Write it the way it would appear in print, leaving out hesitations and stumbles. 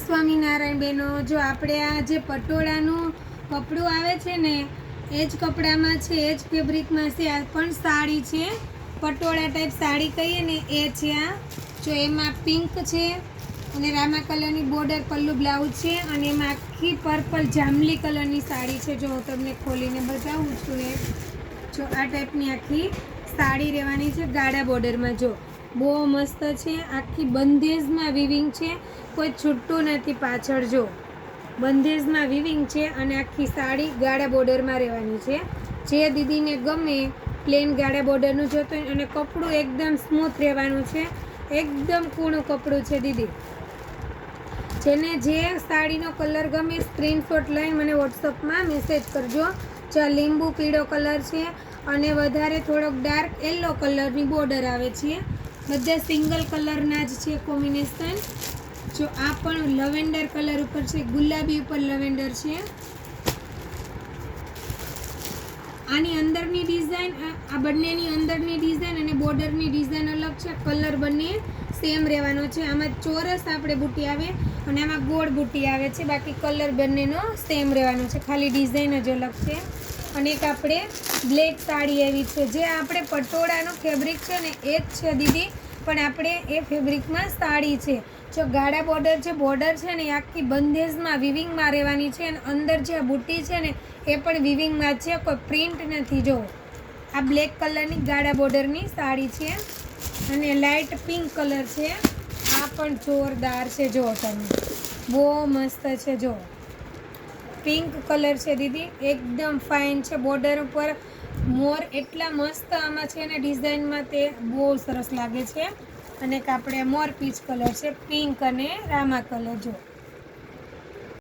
સ્વામિનારાયણ બહેનો, જો આપણે આ જે પટોળાનું કપડું આવે છે ને એ જ કપડામાં છે, એ જ ફેબ્રિકમાં છે. આ પણ સાડી છે, પટોળા ટાઈપ સાડી કહીએ ને એ છે. આ જો એમાં પિંક છે અને રામા કલરની બોર્ડર પલ્લુ બ્લાઉઝ છે અને એમાં આખી પર્પલ જાંબલી કલરની સાડી છે. જો હું તમને ખોલીને બતાવું છું એ જો આ ટાઈપની આખી સાડી રહેવાની છે ગાળા બોર્ડરમાં. જો બહુ મસ્ત છે, આખી બંધેજમાં વિવિંગ છે, કોઈ છૂટું નથી પાછળ. જો બંધેજમાં વિવિંગ છે અને આખી સાડી ગાળા બોર્ડરમાં રહેવાની છે. જે દીદીને ગમે પ્લેન ગાળા બોર્ડરનું જોતો હોય અને કપડું એકદમ સ્મૂથ રહેવાનું છે, એકદમ કૂણું કપડું છે દીદી. જેને જે સાડીનો કલર ગમે સ્ક્રીનશોટ લઈને મને વોટ્સઅપમાં મેસેજ કરજો. જો લીંબુ પીળો કલર છે અને વધારે થોડોક ડાર્ક યલો કલરની બોર્ડર આવે છે. બધા સિંગલ કલરના જ છે કોમ્બિનેશન. જો આ પણ લવેન્ડર કલર ઉપર છે, ગુલાબી ઉપર લવેન્ડર છે. આની અંદરની ડિઝાઇન, આ બંનેની અંદરની ડિઝાઇન અને બોર્ડરની ડિઝાઇન અલગ છે. કલર બંને સેમ રહેવાનો છે. આમાં ચોરસ આપણે બુટી આવે અને આમાં ગોળ બુટી આવે છે. બાકી કલર બંનેનો સેમ રહેવાનો છે, ખાલી ડિઝાઇન જ અલગ છે. અને એક આપણે બ્લેક સાડી એવી છે, જે આપણે પટોળાનું ફેબ્રિક છે ને એ જ છે દીદી, પણ આપણે એ ફેબ્રિકમાં સાડી છે. જો ગાળા બોર્ડર છે, બોર્ડર છે ને એ આખી બંધેજમાં વિવિંગમાં રહેવાની છે અને અંદર જે બુટી છે ને એ પણ વિવિંગમાં છે, કોઈ પ્રિન્ટ નથી. જો આ બ્લેક કલરની ગાળા બોર્ડરની સાડી છે અને લાઇટ પિંક કલર છે. આ પણ જોરદાર છે, જો તમે બહુ મસ્ત છે. જો પિંક કલર છે દીદી, એકદમ ફાઇન છે. બોર્ડર ઉપર મોર એટલા મસ્ત આમાં છે ને ડિઝાઇનમાં, તે બહુ સરસ લાગે છે. અને આપણે મોર પીચ કલર છે, પિંક અને રામા કલર. જો